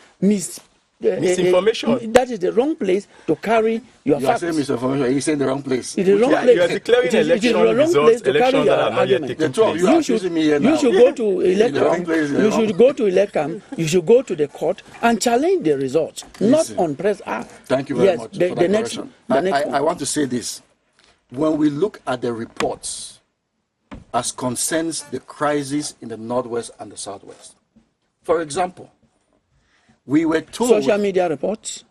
Misinformation. That is the wrong place to carry your You are facts. saying misinformation. He's saying the wrong place. It is the wrong Yeah, place. you are declaring It is election the wrong results, place to carry elections your that are not yet argument. taken The two of you are accusing me here now. You should go to In the wrong ELECAM. place, in the You wrong- should go to ELECAM. You should go to the court and challenge the results, Listen. not on press hour. Thank you very yes, much the, for the that next, correction. the next I one. want to say this. When we look at the reports as concerns the crisis in the Northwest and the Southwest, for example, we were told Social media reports.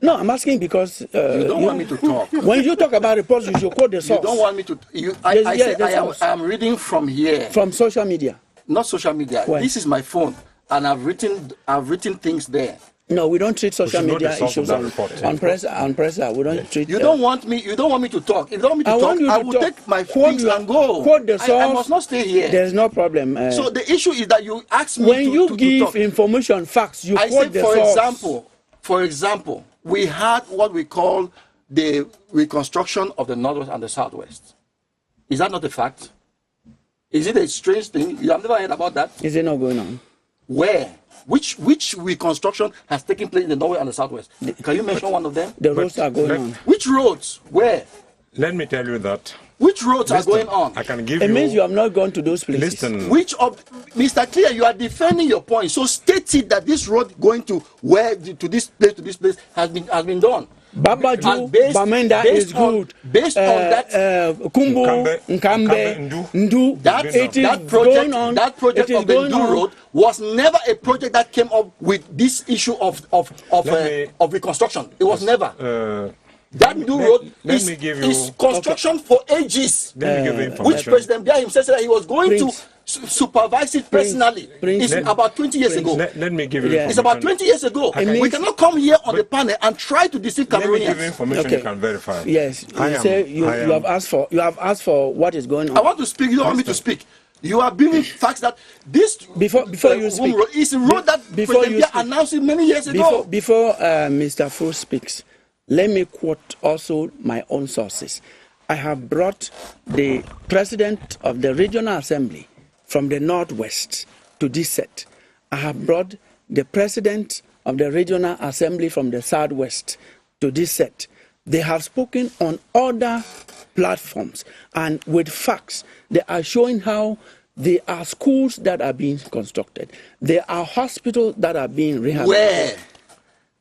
No, I'm asking because You don't want me to talk. when you talk about reports, you should quote the source. You don't want me to. I'm reading from here. From social media. Not social media. Where? This is my phone, and I've written things there. No, we don't treat social should know media the source of issues that on report. press. We don't treat. You don't want me to talk. If you don't want me to I talk, want you I to will talk. take my Quote things your- and go. quote the source. I must not stay here. There's no problem. So the issue is that you ask me when to, you to give talk. information, facts, you I quote said, the source. for example, we had what we call the reconstruction of the Northwest and the Southwest. Is that not a fact? Is it a strange thing? You have never heard about that? Is it not going on? Where? Which reconstruction has taken place in the Northwest and the Southwest? Can you mention one of them? The roads are going let- on. Which roads? Where? Let me tell you that. Which roads Listen, are going on? I can give It you. means you have not gone to those places. Listen. Which of Mr. Clear, you are defending your point. So state it that this road going to where to this place has been done. Babaju, And based- Bamenda based is on- good. based on that- Kumbu, Nkambe, Ndu. That It is that going on. that project It is of the going Ndu on. Road was never a project that came up with this issue of reconstruction. It was never. That Ndu Road let me give you- is construction for ages. Let me give you Which information. President Biya himself said that he was going Prince. to supervise it personally. Prince. It's about 20 years ago. Let me give you Yeah. It's about information. 20 years ago. It We means- cannot come here on the panel and try to deceive Let me give you Cameroonians. information Okay. you can verify. Yes, I you am- say you I am- have asked for what is going on. I want to speak. You don't want me to speak. You are bringing facts that this Before you speak, road is a road that before President you Biya speak. announced it many years ago. Before Mr. Fu speaks, let me quote also my own sources. I have brought the president of the Regional Assembly from the Northwest to this set. I have brought the president of the Regional Assembly from the Southwest to this set. They have spoken on other platforms and with facts. They are showing how there are schools that are being constructed. There are hospitals that are being rehabilitated. Where?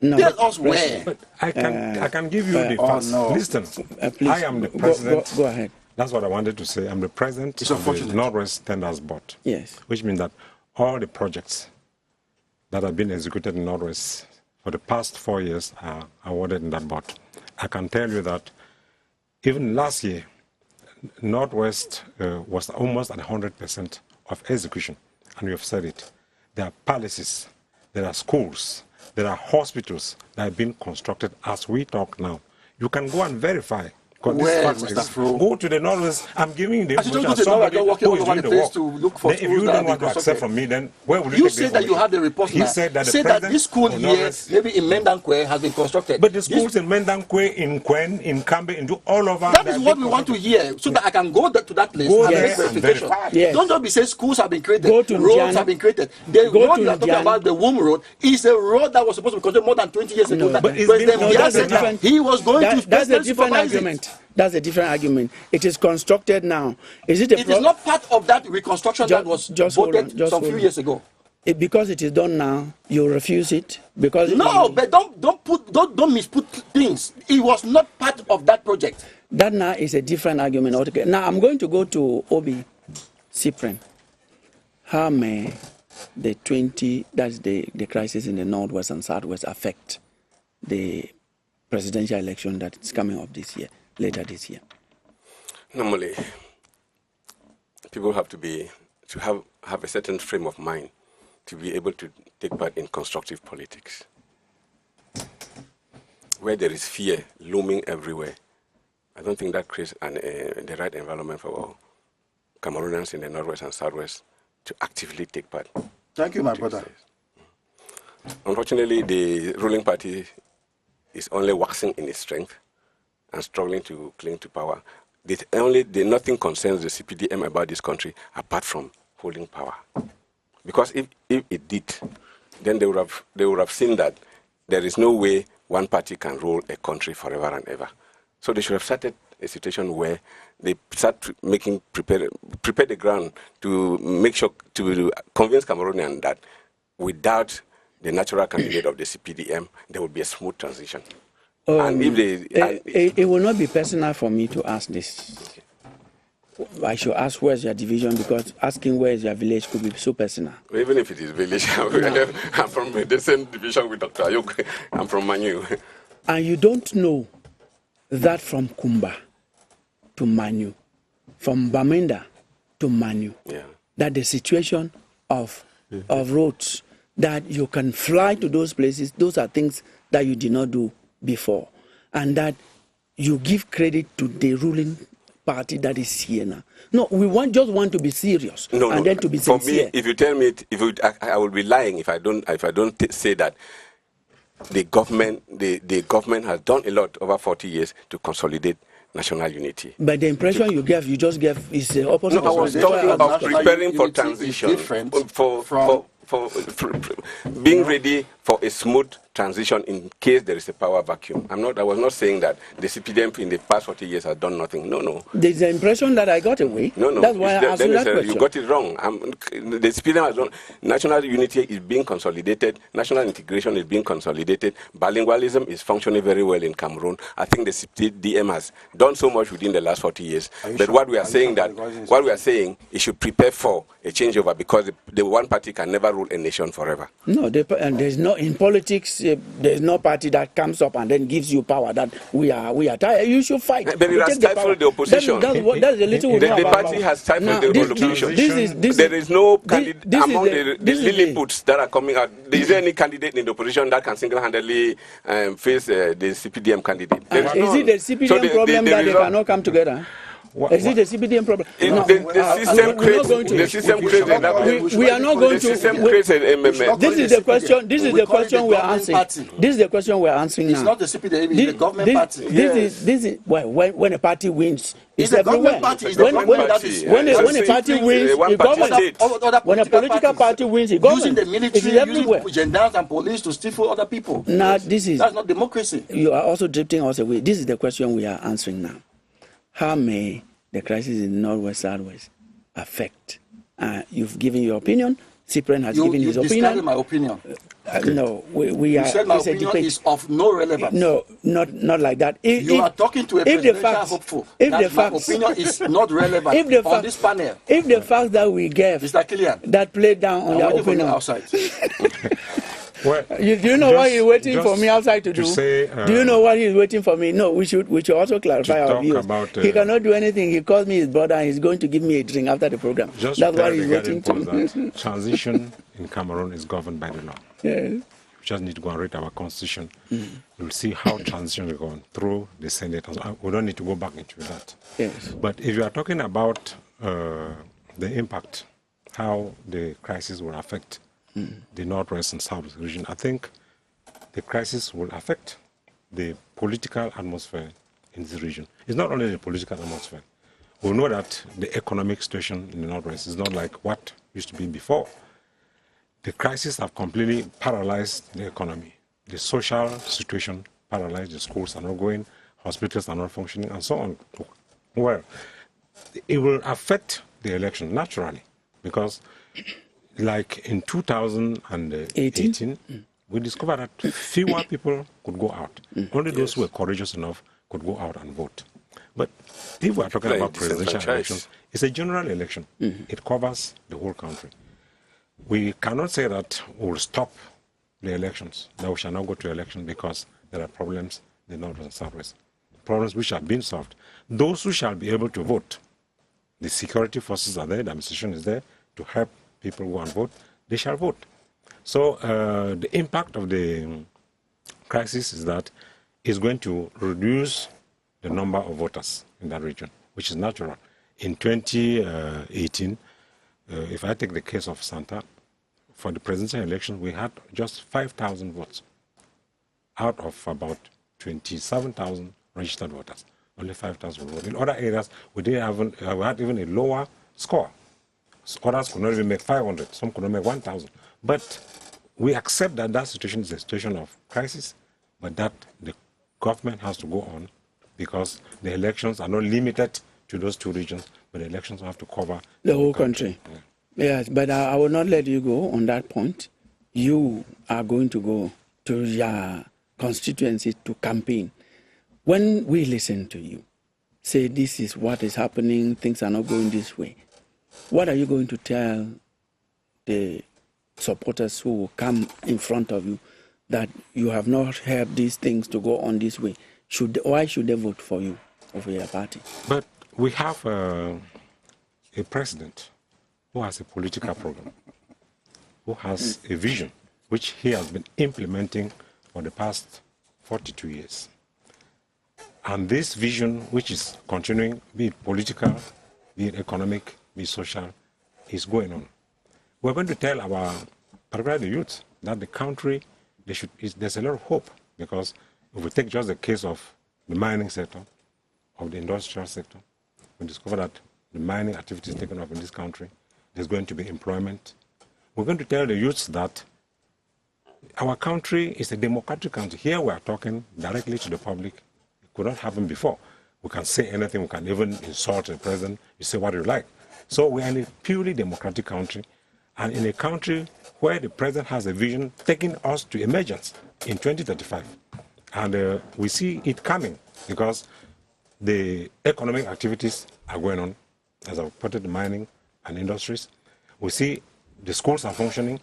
No, Tell us where. But I can give you the oh, facts. no. Listen, please, I am the go- president. go ahead. That's what I wanted to say. I'm the president It's of the unfortunate. Northwest Tenders Board. Yes. Which means that all the projects that have been executed in Northwest for the past 4 years are awarded in that board. I can tell you that even last year, Northwest was almost at 100% of execution. And you have said it. There are palaces, there are schools, there are hospitals that have been constructed as we talk now. You can go and verify. because this Where, fact Mr. exists. Fro? Go to the Northwest. I'm giving you the I should information go to as the Northwest, somebody you're walking who all is over doing the the place work. to look for Then if schools you that don't have want been to accept constructed. from me, then where will you You take the said that you information? have the reports He now. said that the Say that president this school of here, Northwest- maybe in Mendankwe, has been constructed. But the This- schools in Mendankwe, in Kwen, in Kambe, in all over. That they is have what been we want to constructed. hear, so that I can go to that place Go and there make and verification. verify. Yes. Don't just be saying schools have been created, Go to roads Ndiana. have been created. The Go road to you are talking Ndiana. about, the Womb Road, is a road that was supposed to be constructed more than 20 years ago. No, That but it's President been- Biya that's a said that different- he was going to That's a personally different supervise it. argument. That's a different argument. It is constructed now. Is it a It is not part of that reconstruction that was hold on, voted some hold few on. years ago. Because it is done now, you refuse it because No, but don't misput things. It was not part of that project. that now is a different argument altogether. Now I'm going to go to Obi Cyprian. How may the crisis in the Northwest and Southwest affect the presidential election that is coming up this year, later this year? Normally, people have to have a certain frame of mind to be able to take part in constructive politics. Where there is fear looming everywhere, I don't think that creates the right environment for Cameroonians in the Northwest and Southwest to actively take part. Thank you, my brother. Unfortunately, the ruling party is only waxing in its strength and struggling to cling to power. Nothing concerns the CPDM about this country apart from holding power. Because if it did, then they would have seen that there is no way one party can rule a country forever and ever. So they should have started a situation where they start prepare the ground to make sure to convince Cameroonians that without the natural candidate of the CPDM, there will be a smooth transition. And if it will not be personal for me to ask this. I should ask where's your division, because asking where is your village could be so personal. even if it is village, I'm from the same division with Dr. Ayuk. I'm from Manu. and you don't know that from Kumba to Manu, from Bamenda to Manu, that the situation of roads, that you can fly to those places, those are things that you did not do before, and that you give credit to the ruling party that is here now. No, we just want to be serious and then to be sincere. For me, if you tell me, I will be lying if I don't say that the government has done a lot over 40 years to consolidate national unity. But the impression you just gave is the opposite. No, I was talking about preparing for transition, for being ready for a smooth transition in case there is a power vacuum. I was not saying that the CPDM in the past 40 years has done nothing. No. There's the impression that I got away. No. That's why I asked you that question. You got it wrong. The CPDM has done. National unity is being consolidated. National integration is being consolidated. Bilingualism is functioning very well in Cameroon. I think the CPDM has done so much within the last 40 years. But what we are saying it should prepare for a changeover, because the one party can never rule a nation forever. No, and there's no, in politics, there's no party that comes up and then gives you power that we are tired. You should fight. But it has stifled the opposition. That's the little we know the about party has stifled the opposition. There is no candidate among the Lilliputs that are coming out. Is there any candidate in the opposition that can single-handedly face the CPDM candidate? Is it the CPDM problem that they cannot come together? Is it the CPDM problem? The system creates we are not going to. This is the question. This is the question we are answering. This is the question we are answering now. It's not the CPDM, it's the government party. This is when a party wins, it's everywhere. When a party wins, it governs. When a political party wins, it governs. Using the military, using gendarmes and police to stifle other people. Now, that's not democracy. You are also drifting us away. This is the question we are answering now. How may the crisis in the Northwest, Southwest affect? You've given your opinion. Cyprian has given his opinion. You my opinion. No, we are. You said my opinion is of no relevance. No, not like that. You are talking to a presidential hopeful. My opinion is not relevant on this panel. If the fact that we gave, Mr. Killian, that played down on your opinion outside. Well, do you know what he's waiting for me outside to do? Do you know what he's waiting for me? No, we should also clarify our views. He cannot do anything. He calls me his brother and he's going to give me a drink after the program. That's what he's waiting to. That transition in Cameroon is governed by the law. Yes. We just need to go and read our constitution. We'll see how transition is going through the Senate. We don't need to go back into that. Yes. But if you are talking about the impact, how the crisis will affect the Northwest and South region, I think the crisis will affect the political atmosphere in this region. It's not only the political atmosphere. We know that the economic situation in the Northwest is not like what used to be before. The crisis have completely paralyzed the economy. The social situation paralyzed. The schools are not going, hospitals are not functioning, and so on. Well, it will affect the election naturally, because like in 2018, we discovered that fewer people could go out. Only those who were courageous enough could go out and vote. But if we are talking about presidential elections, it's a general election. It covers the whole country. We cannot say that we'll stop the elections, that we shall not go to election because there are problems in the North and Southwest. Problems which have been solved. Those who shall be able to vote, the security forces are there, the administration is there to help people go and vote, they shall vote. So the impact of the crisis is that it's going to reduce the number of voters in that region, which is natural. In 2018, if I take the case of Santa, for the presidential election, we had just 5,000 votes out of about 27,000 registered voters. Only 5,000 votes. In other areas, we had even a lower score. Others could not even make 500. Some could not make 1,000. But we accept that that situation is a situation of crisis, but that the government has to go on because the elections are not limited to those two regions, but the elections have to cover the whole country. Yeah. Yes, but I will not let you go on that point. You are going to go to your constituency to campaign. When we listen to you, say this is what is happening, things are not going this way, what are you going to tell the supporters who will come in front of you that you have not helped these things to go on this way, why should they vote for you or for your party? But we have a president who has a political program, who has a vision, which he has been implementing for the past 42 years. And this vision, which is continuing, be it political, be it economic, be it social, is going on. We're going to tell our, particularly the youth, that the country, there's a lot of hope, because if we take just the case of the mining sector, of the industrial sector, we discover that the mining activity is taken up in this country. There's going to be employment. We're going to tell the youths that our country is a democratic country. Here we are talking directly to the public. It could not happen before. We can say anything. We can even insult the president. You say what you like. So we are in a purely democratic country, and in a country where the president has a vision taking us to emergence in 2035. And we see it coming because the economic activities are going on, as I've put it, the mining and industries. We see the schools are functioning.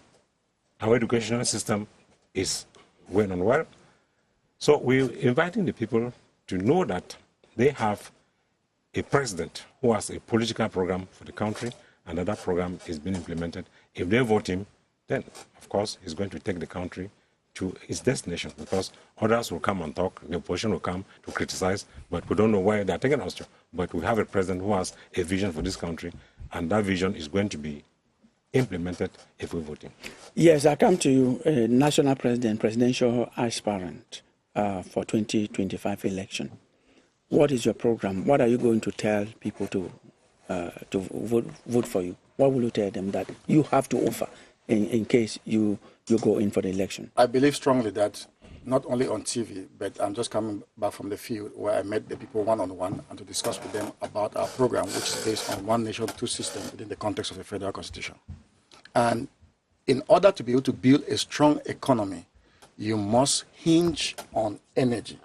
Our educational system is going on well. So we're inviting the people to know that they have a president who has a political program for the country, and that program is being implemented. If they vote him, then, of course, he's going to take the country to its destination, because others will come and talk, the opposition will come to criticize, but we don't know where they're taking us to. But we have a president who has a vision for this country, and that vision is going to be implemented if we vote him. Yes, I come to you, national president, presidential aspirant for 2025 election. What is your program? What are you going to tell people to vote for you? What will you tell them that you have to offer in case you go in for the election? I believe strongly that not only on TV, but I'm just coming back from the field where I met the people one-on-one and to discuss with them about our program, which is based on one nation, two systems within the context of the federal constitution. And in order to be able to build a strong economy, you must hinge on energy.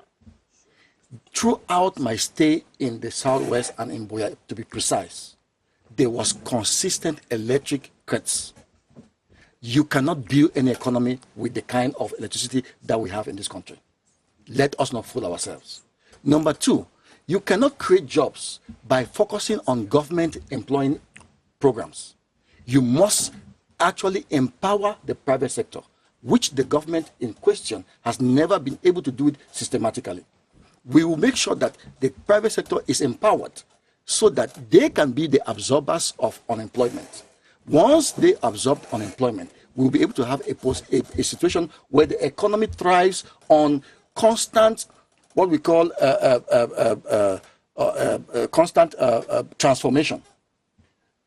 Throughout my stay in the Southwest and in Buea, to be precise, there was consistent electric cuts. You cannot build any economy with the kind of electricity that we have in this country. Let us not fool ourselves. Number two, you cannot create jobs by focusing on government employing programs. You must actually empower the private sector, which the government in question has never been able to do it systematically. We will make sure that the private sector is empowered so that they can be the absorbers of unemployment. Once they absorb unemployment, we'll be able to have a situation where the economy thrives on constant, what we call constant transformation.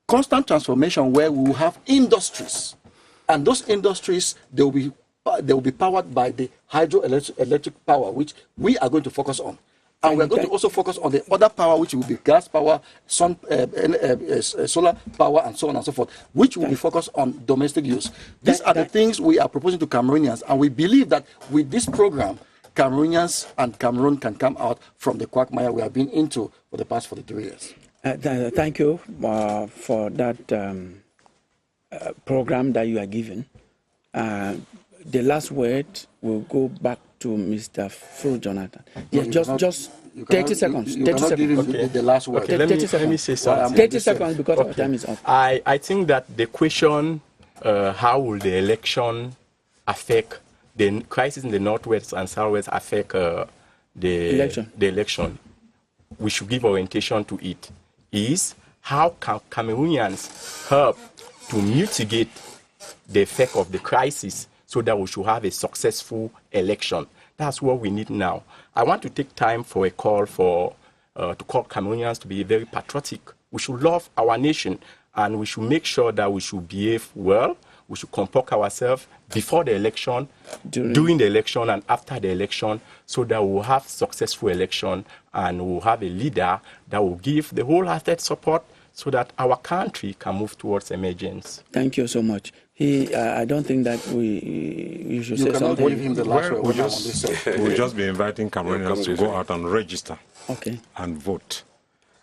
Constant transformation where we will have industries, and those industries, they will be powered by the hydroelectric power, which we are going to focus on. And we're going to also focus on the other power, which will be gas power, solar power, and so on and so forth, which will be focused on domestic use. These are the things we are proposing to Cameroonians, and we believe that with this program, Cameroonians and Cameroon can come out from the quagmire we have been into for the past 43 years. Thank you for that program that you are given. The last word will go back to Mr. Phil Jonathan. Yes, just 30 seconds. 30 seconds. Okay. The last word. Okay, let me say something. 30 seconds because our time is up. I think that the question, how will the election affect the crisis in the Northwest and Southwest affect the election? We should give orientation to it. Is how can Cameroonians help to mitigate the effect of the crisis so that we should have a successful election? That's what we need now. I want to take time for a call to call Cameroonians to be very patriotic. We should love our nation, and we should make sure that we should behave well. We should comport ourselves before the election, during the election, and after the election, so that we will have successful election and we will have a leader that will give the wholehearted support so that our country can move towards emergence. Thank you so much. I don't think that you should say something. Give him the last word. We'll just be inviting Cameroonians to go out and register and vote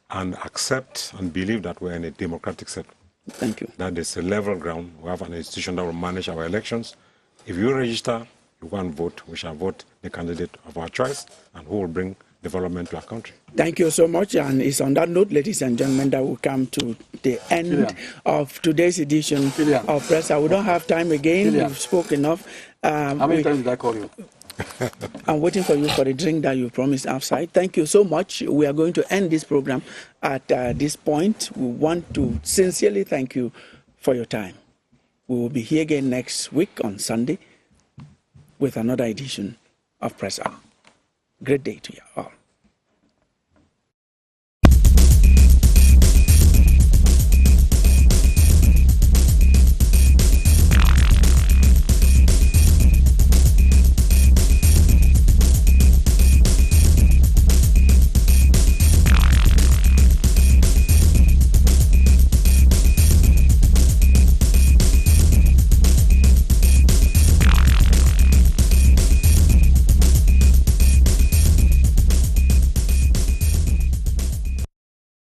and accept and believe that we're in a democratic setting. Thank you. That is a level ground. We have an institution that will manage our elections. If you register, you go and vote, we shall vote the candidate of our choice and who will bring development to our country. Thank you so much. And it's on that note, ladies and gentlemen, that we come to the end of today's edition of Press Hour. We don't have time again. We've spoken enough. How many times did I call you? I'm waiting for you for the drink that you promised outside. Thank you so much. We are going to end this program at this point. We want to sincerely thank you for your time. We will be here again next week on Sunday with another edition of Press Hour. Great day to you all.